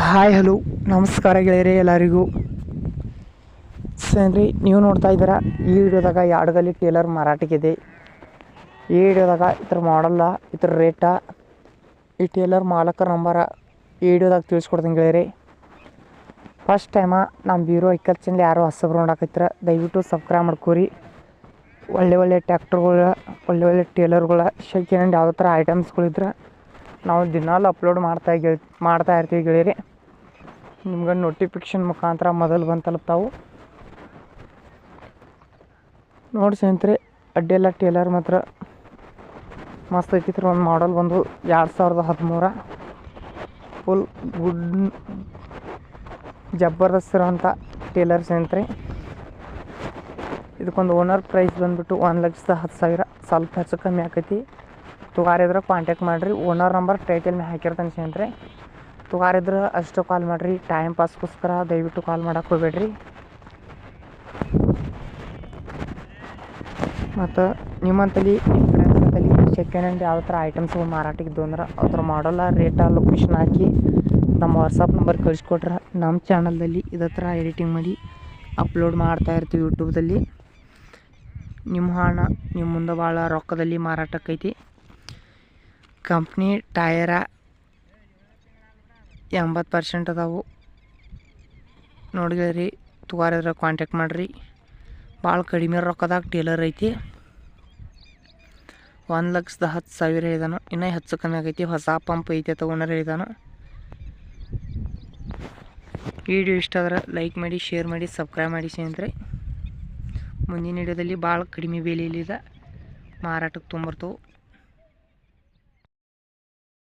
Hi hello ನಮಸ್ಕಾರ ಗೆಳೆಯರೇ ಎಲ್ಲರಿಗೂ. ಸ್ನೇಹಿತರೆ, ನೀವು ನೋಡ್ತಾ ಇದ್ದೀರಾ ಈ ವಿಡಿಯೋದಾಗ ಯಾಡಗಲ್ಲಿ ಟೇಲರ್ ಮಾರಾಟಕ್ಕಿದೆ. ಈ ವಿಡಿಯೋದಾಗ ಇದ್ರ ಮಾಡಲ್ಲ, ಇದ್ರ ರೇಟ, ಈ ಟೇಲರ್ ಮಾಲಕರ ನಂಬರ ಈ ವಿಡಿಯೋದಾಗ ತಿಳಿಸ್ಕೊಡ್ತೀನಿ ಗೆಳೆಯರೇ. ಫಸ್ಟ್ ಟೈಮ ನಮ್ಮ ಬೀರೋ ಐಕಲ್ ಚಾನಲ್ ಯಾರು ಹೊಸಬ್ರು ನೋಡಕತ್ತೀರ ದಯವಿಟ್ಟು ಸಬ್ಸ್ಕ್ರೈಬ್ ಮಾಡ್ಕೋರಿ. ಒಳ್ಳೆ ಟ್ಯಾಕ್ಟರ್ಗಳ, ಒಳ್ಳೆ ಟೇಲರ್ಗಳ, ಸೆಕೆಂಡ್ ಹ್ಯಾಂಡ್ ಯಾವ ಥರ ಐಟಮ್ಸ್ಗಳಿದ್ರೆ ನಾವು ದಿನಾಲು ಅಪ್ಲೋಡ್ ಮಾಡ್ತಾ ಇರ್ತೀವಿ ಗೆಳೆಯರಿ. ನಿಮ್ಗೆ ನೋಟಿಫಿಕೇಷನ್ ಮುಖಾಂತರ ಮೊದಲು ಬಂದು ತಲುಪ್ತಾವು. ನೋಡಿ ಸ್ನೇಹಿತರೆ, ಅಡ್ಡೆಲ್ಲ ಟೇಲರ್ ಮಾತ್ರ ಮಸ್ತ್ ಐತಿತ್ರ. ಒಂದು ಮಾಡಲ್ ಬಂದು 2013 ಫುಲ್ ಗುಡ್ ಜಬರ್ದಸ್ತ್ ಇರೋಂಥ ಟೇಲರ್ ಸ್ನೇಹಿತರೆ. ಇದಕ್ಕೊಂದು ಓನರ್ ಪ್ರೈಸ್ ಬಂದುಬಿಟ್ಟು 1,10,000. ಸ್ವಲ್ಪ ಹೆಚ್ಚು ಕಮ್ಮಿ ಆಕೈತಿ. ತುಗಾರಿದ್ರೆ ಕಾಂಟ್ಯಾಕ್ಟ್ ಮಾಡಿರಿ. ಓನರ್ ನಂಬರ್ ಟೈಟಲ್ ಮೇಲೆ ಹಾಕಿರ್ತಾನೆ ಸ್ನೇಹಿತರೆ. ತುಗಾರಿದ್ರೆ ಅಷ್ಟು ಕಾಲ್ ಮಾಡಿರಿ. ಟೈಮ್ ಪಾಸ್ಗೋಸ್ಕರ ದಯವಿಟ್ಟು ಕಾಲ್ ಮಾಡೋಕೆ ಹೋಗ್ಬೇಡ್ರಿ. ಮತ್ತು ನಿಮ್ಮಂತಲ್ಲಿ ನಿಮ್ಮ ಫ್ರೆಂಡ್ಸ್ ಸೆಕೆಂಡ್ ಹ್ಯಾಂಡ್ ಯಾವ ಥರ ಐಟಮ್ಸ್ಗಳು ಮಾರಾಟಕ್ಕಿದ್ದು ಅಂದ್ರೆ ಅದ್ರ ಮಾಡಲ್ಲ, ರೇಟ, ಲೊಕೇಶನ್ ಹಾಕಿ ನಮ್ಮ ವಾಟ್ಸಪ್ ನಂಬರ್ ಕಳಿಸ್ಕೊಟ್ರೆ ನಮ್ಮ ಚಾನಲ್ದಲ್ಲಿ ಇದೇ ಥರ ಎಡಿಟಿಂಗ್ ಮಾಡಿ ಅಪ್ಲೋಡ್ ಮಾಡ್ತಾ ಇರ್ತೀವಿ ಯೂಟ್ಯೂಬ್ದಲ್ಲಿ. ನಿಮ್ಮ ಹಣ ನಿಮ್ಮ ಮುಂದೆ ಭಾಳ ರೊಕ್ಕದಲ್ಲಿ ಮಾರಾಟಕ್ಕೈತಿ. ಕಂಪ್ನಿ ಟಯರ 80% ಅದಾವು. ನೋಡಿದ್ರಿ, ತುಗಾರಿದ್ರೆ ಕಾಂಟ್ಯಾಕ್ಟ್ ಮಾಡಿರಿ. ಭಾಳ ಕಡಿಮೆ ರೊಕ್ಕದಾಗ ಟೇಲರ್ ಐತಿ. 1,10,000 ಹೇಳಿದಾನು. ಇನ್ನೂ ಹೆಚ್ಚು ಕಮ್ಮಿ ಆಗೈತಿ. ಹೊಸ ಪಂಪ್ ಐತೆ ತೊಗೊಂಡ್ರೆ ಹೇಳಿದಾನು. ವಿಡಿಯೋ ಇಷ್ಟ ಆದ್ರೆ ಲೈಕ್ ಮಾಡಿ, ಶೇರ್ ಮಾಡಿ, ಸಬ್ಸ್ಕ್ರೈಬ್ ಮಾಡಿ ಸ್ನೇಹಿತರೆ. ಮುಂದಿನ ವಿಡಿಯೋದಲ್ಲಿ ಭಾಳ ಕಡಿಮೆ ಬೆಲೆಯಲ್ಲಿದೆ ಮಾರಾಟಕ್ಕೆ ತೊಗೊಂಬರ್ತವೆ.